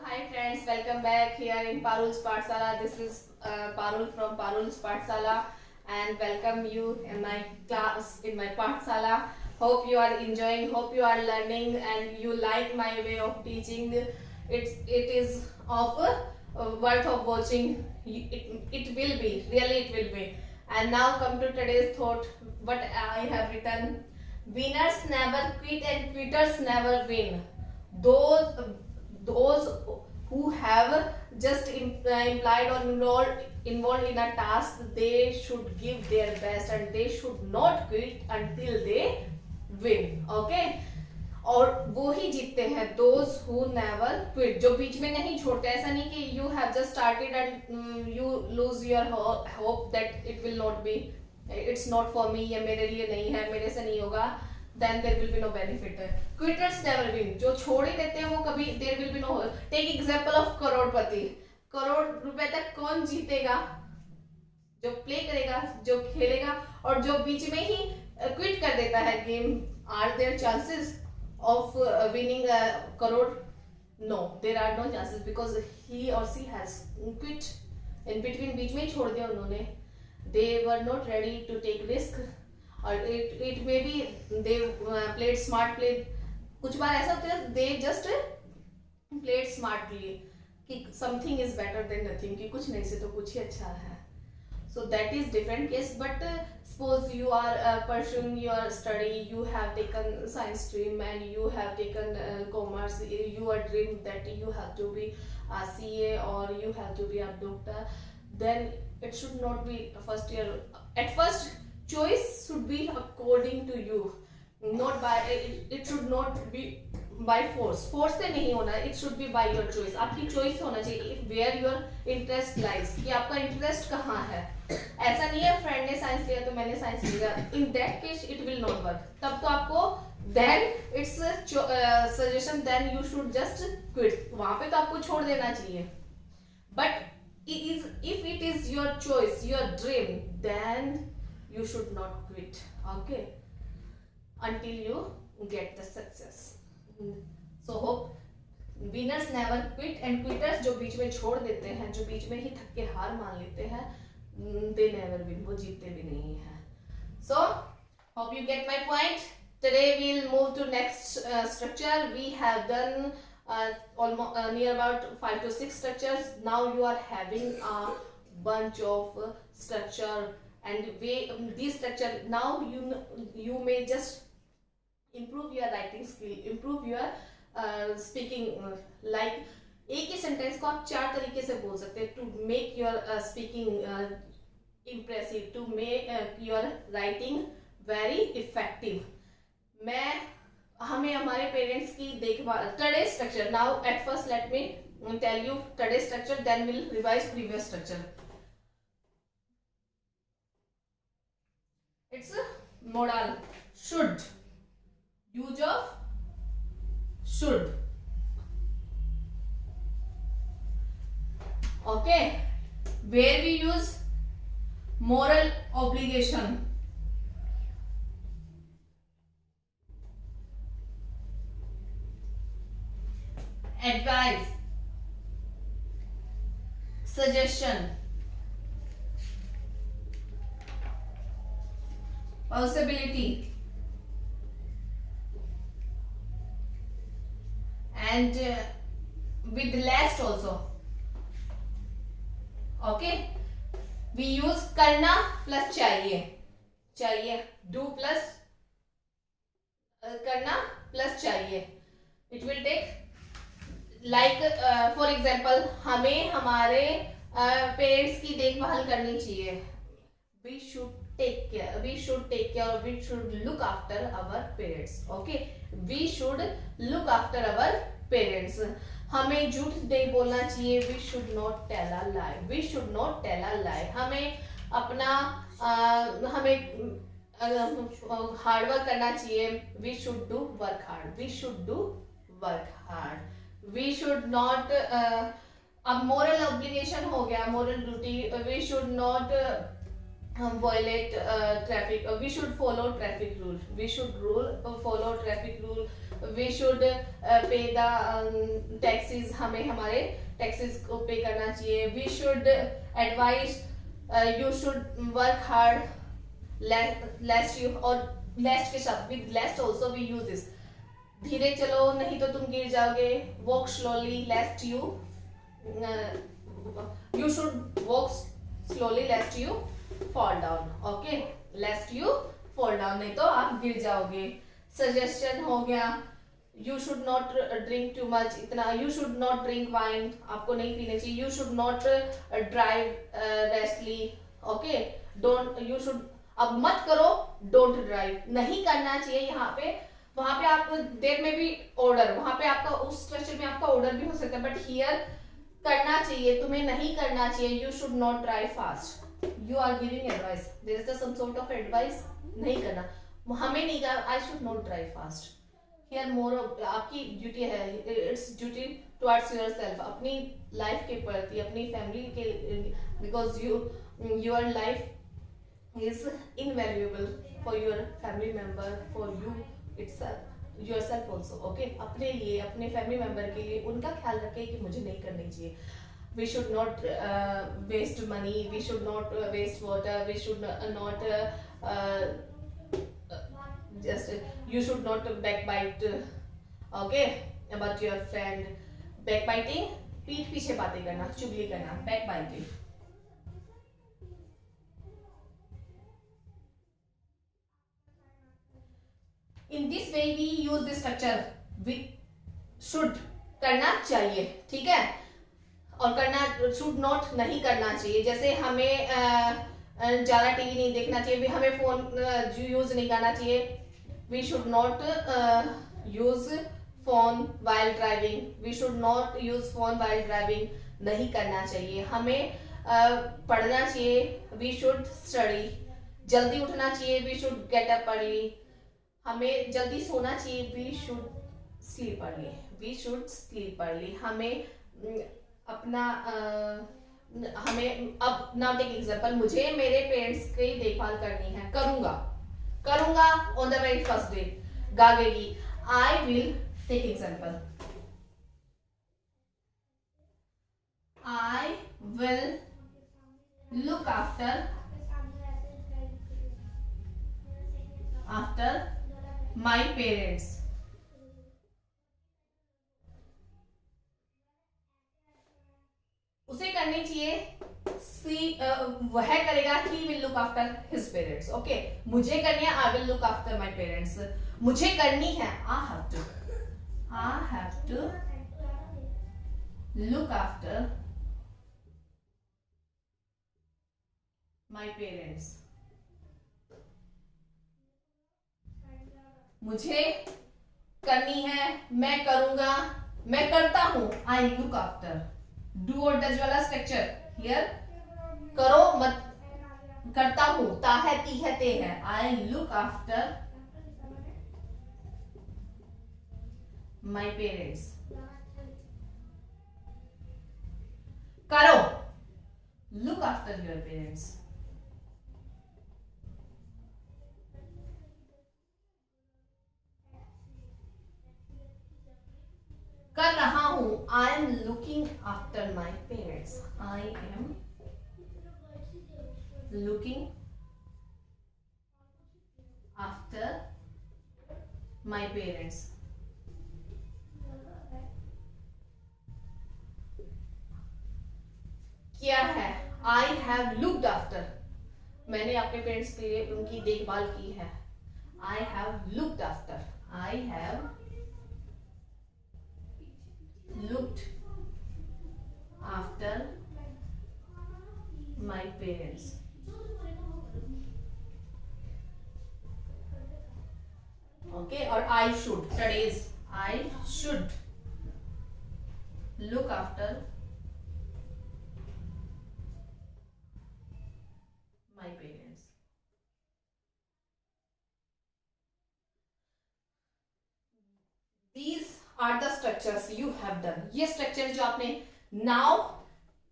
Hi friends, welcome back here in Parul's Pathsala. This is Parul from Parul's Pathsala and welcome you in my class, in my Pathsala. Hope you are enjoying, hope you are learning and you like my way of teaching. It is of worth of watching. It will be, really it will be. And now come to today's thought, what I have written. Winners never quit and quitters never win. Those who have just implied or involved in a task, they should give their best and they should not quit until they win. Okay, और वो ही जीतते हैं, those who never quit, जो बीच में नहीं छोड़ते. ऐसा नहीं कि you have just started and you lose your hope that it will not be, it's not for me, ये मेरे लिए नहीं है, मेरे से नहीं होगा, then there will be no benefit. Quitters never win. जो छोड़ ही देते हैं वो कभी, there will be no. Take example of करोड़पति. करोड़ रुपए तक कौन जीतेगा? जो प्ले करेगा, जो खेलेगा, और जो बीच में ही क्विट कर देता है game. Are there chances of winning a crore? No, there are no chances because he or she has quit in between. बीच में ही छोड़ दिया उन्होंने. They were not ready to take risk. और it may be they played smart play. कुछ बार ऐसा होता है they just played smartly कि something is better than nothing, कि कुछ नहीं से तो कुछ ही अच्छा है. So that is different case. But suppose you are pursuing your study, you have taken science stream and you have taken commerce, you are dream that you have to be a CA or you have to be a doctor, then it should not be first year. At first choice should be according to you, not by it should not be by force से नहीं होना. It should be by your choice. आपकी choice होना चाहिए where your interest lies, कि आपका interest कहाँ है. ऐसा नहीं है फ्रेंड ने साइंस लिया तो मैंने साइंस लिया. In that case it will not work. तब तो आपको then it's suggestion, then you should just quit. वहाँ पे तो आपको छोड़ देना चाहिए. But if it is your choice, your dream, then you should not quit. Okay, until you get the success. So hope winners never quit and quitters जो बीच में छोड़ देते हैं, जो बीच में ही थक के हार मान लेते हैं, they never win. वो जीतते भी नहीं हैं. So hope you get my point. Today we'll move to next structure. We have done almost near about 5 to 6 structures. Now you are having a bunch of structure. And these structure, now you may just improve your writing skill, improve your speaking. Like एक ही sentence को आप 4 तरीके से बोल सकते हैं to make your speaking impressive, to make your writing very effective. हमें हमारे पेरेंट्स की देखभाल. Today's structure. Now at first let me tell you today's structure, then we'll revise previous structure. It's a modal. Should. Use of should. Okay. Where we use moral obligation. Advice. Suggestion. Possibility. And with last also. Okay, we use करना plus चाहिए do plus करना plus चाहिए. It will take like for example हमें हमारे parents की देखभाल करनी चाहिए. We should take care, we should look after our parents. Okay, we should look after our parents. हमें झूठ नहीं बोलना चाहिए. We should not tell a lie. हमें अपना हमें हार्ड वर्क करना चाहिए. We should do work hard. We should not अब moral obligation हो गया, moral duty. We should not violate traffic. We should follow traffic rule. Follow traffic rule. We should pay the taxes, हमें हमारे taxes को pay करना चाहिए. We should advice, you should work hard, lest you, और lest के शब्द with lest also we use this. धीरे चलो नहीं तो तुम गिर जाओगे. Walk slowly lest you, you should walk slowly lest you fall down. Okay, lest you fall down, नहीं तो आप गिर जाओगे. सजेशन हो गया, you should not drink too much, इतना. You should not drink wine, आपको नहीं पीना चाहिए. You should not drive rashly. Okay, don't, you should, अब मत करो, डोंट ड्राइव, नहीं करना चाहिए. यहाँ पे वहां पे आप देर में भी ऑर्डर, वहां पे आपका उस स्ट्रक्चर में आपका ऑर्डर भी हो सकता है, बट हियर करना चाहिए, तुम्हें नहीं करना चाहिए. You should not drive fast. You are giving advice, there is some sort of advice, नहीं करना, हमें नहीं करना. I should not drive fast. Here more आपकी ड्यूटी है, इट्स ड्यूटी टुवर्ड्स योरसेल्फ, अपनी लाइफ के प्रति, अपनी फैमिली के, because your life is invaluable for your family member, for you itself, yourself also. Okay, अपने लिए, अपने फैमिली मेंबर के लिए उनका ख्याल रखें कि मुझे नहीं करनी चाहिए. We should not waste money, we should not waste water, we should not just, you should not backbite. Okay, about your friend. Backbiting, पीठ पीछे बातें करना, चुगली करना, backbiting. In this way we use this structure. We should, करना चाहिए, ठीक है, और करना, should not नहीं करना चाहिए. जैसे हमें ज्यादा टीवी नहीं देखना चाहिए, हमें फोन यूज नहीं करना चाहिए. We should not use phone while driving. We should not use phone while driving. नहीं करना चाहिए. हमें पढ़ना चाहिए. We should study. जल्दी उठना चाहिए. We should get up early. हमें जल्दी सोना चाहिए. We should sleep early. We should sleep early. हमें अपना हमें, अब नाउ टेक एग्जांपल, मुझे मेरे पेरेंट्स की देखभाल करनी है, करूंगा, करूंगा on the very first day, गागेगी. I will take example, I will look after my parents. उसे करनी चाहिए, वह करेगा, he will look after his parents. Okay, मुझे करनी है, I will look after my parents. मुझे करनी है, I have to look after my parents. मुझे करनी है, मैं करूंगा, मैं करता हूं, आई लुक आफ्टर. डू और डज वाला स्ट्रक्चर हियर. करो मत, करता हूं, ता है, ती है, ते है. I look after my parents. करो, लुक आफ्टर योर पेरेंट्स. कर रहा हूं, I am looking after my parents. I am looking after my parents. क्या है, आई हैव लुक्ड आफ्टर, मैंने अपने पेरेंट्स के लिए उनकी देखभाल की है. I have looked after, I have looked after my parents. Okay, or I should, today's I should look after my parents. These are the structures you have done. ये structure जो आपने, now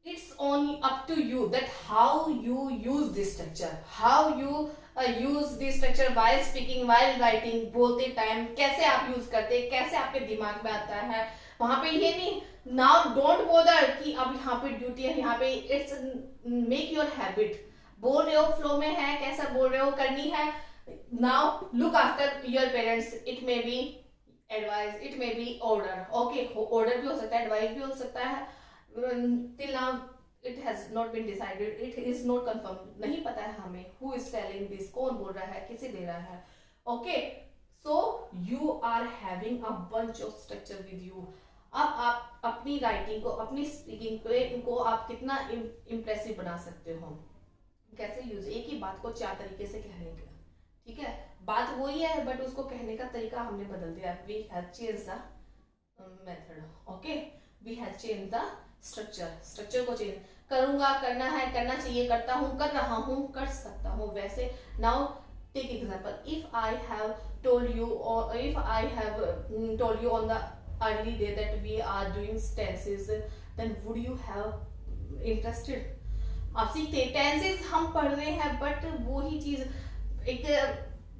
it's on up to you that how you use this structure, how you use the structure while speaking while writing, बोलते time कैसे आप use करते हैं, कैसे आपके दिमाग में आता है। वहां पे ये नहीं, नाउ डोंट बोदर कि अब यहाँ पे ड्यूटी है, यहाँ पे इट्स मेक योर हैबिट, बोल रहे हो फ्लो में है, कैसा बोल रहे हो, करनी है। Now look after your parents, it may be advice, it may be order, okay order भी हो सकता है, एडवाइस भी हो सकता है। Till now it has not been decided, it is not confirm, नहीं पता है हमें हु इज टेलिंग दिस, कौन बोल रहा है, किसे दे रहा है। Okay so you are having a bunch of structure with you. अब आप अपनी राइटिंग को, अपनी स्पीकिंग को आप कितना इम्प्रेसिव बना सकते हो, कैसे यूज, एक ही बात को 4 तरीके से कहने का, ठीक है, बात वही है बट उसको कहने का तरीका हमने बदल दिया। We have change the method, okay, we have change the structure को चेंज, करूंगा, करना है, करना चाहिए, करता हूँ, कर रहा हूँ, कर सकता हूँ, वैसे। Now take example, if I have told you, और if I have told you on the early day that we are doing tenses, then would you have interested? आप सीखते हैं टेंसेस, हम पढ़ रहे हैं बट वो ही चीज, एक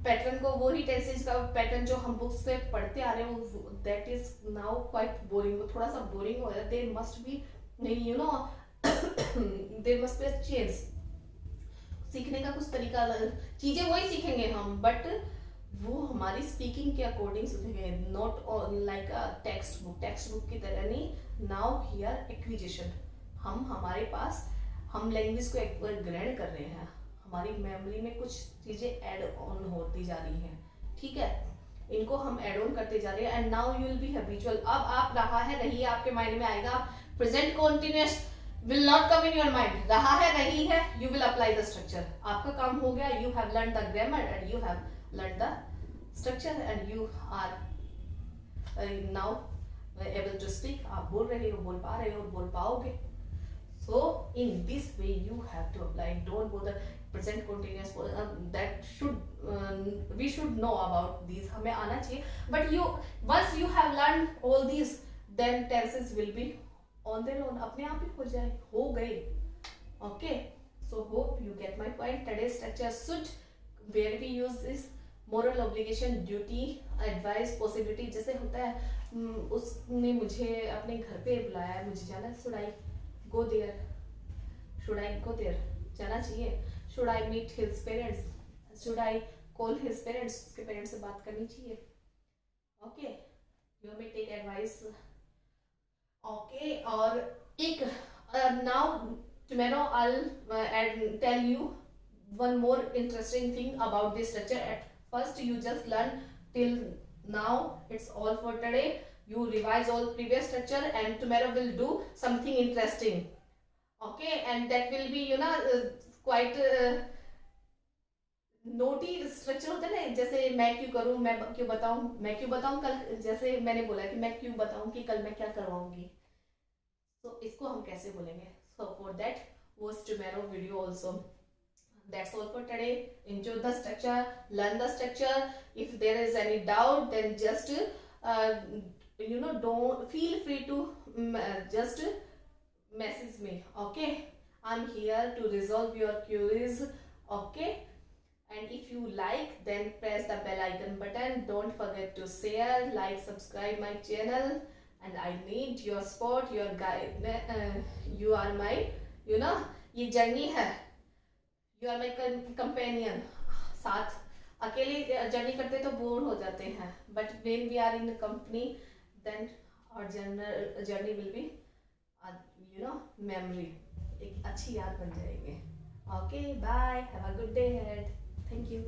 पैटर्न को, वो ही टेंसेस का पैटर्न जो हम बुक्स से पढ़ते आ रहे हैं, that is now quite boring, वो थोड़ा सा बोरिंग हो रहा है। There must be, you know, there must be a change, सीखने का कुछ तरीका, चीजें वही सीखेंगे हम बट वो हमारी स्पीकिंग के अकॉर्डिंग सीखेंगे, not like a text book की तरह नहीं। नाउ हियर एक्विजिशन, हम हमारे पास, हम लैंग्वेज को एक बार ग्रहण कर रहे हैं, हमारी मेमोरी में कुछ चीजें ऐड ऑन होती जा रही हैं, ठीक है, इनको हम ऐड ऑन करते जा रहे हैं। And now you will be habitual, अब आप रहा है रही है आपके माइंड में आएगा, present continuous will not come in your mind, रहा है नहीं है, you will apply the structure, आपका काम हो गया, you have learned the grammar and you have learned the structure and you are now able to speak, आप बोल रहे हो, बोल पा रहे हो, बोल पाओगे। So in this way you have to apply, don't bother present continuous, that should we should know about these, हमें आना चाहिए, but you once you have learned all these then tenses will be on their own, अपने आप ही हो जाए, हो गए। Okay so hope you get my point. today's structure should, where we use this, moral obligation, duty, advice, possibility, जैसे होता है उसने मुझे अपने घर पे बुलाया, मुझे जाना, should I go there, should I go there, जाना चाहिए, should I meet his parents, should I call his parents, उसके पेरेंट्स से बात करनी चाहिए। Okay you may take advice, okay और एक now tomorrow I'll tell you one more interesting thing about this structure. At first you just learn till now, it's all for today, you revise all previous structure and tomorrow we'll do something interesting, okay, and that will be, you know, quite naughty structure होता है ना, जैसे मैं क्यों करूं, मैं क्यों बताऊं, मैं क्यों बताऊं कल, जैसे मैंने बोला कि मैं क्यों बताऊं कि कल मैं क्या करवाऊंगी, तो इसको हम कैसे बोलेंगे। So for that watch tomorrow video also. That's all for today. Enjoy the structure, learn the structure. If there is any doubt, then just don't feel free to just message me. Okay, I'm here to resolve your queries. Okay. And if you like, then press the bell icon button. Don't forget to share, like, subscribe my channel. And I need your support, your guide. You are my, ये journey है, you are my companion. साथ अकेले journey करते तो bore हो जाते हैं, but when we are in company then our journey will be memory, एक अच्छी याद बन जाएगी। Okay bye, have a good day ahead, thank you.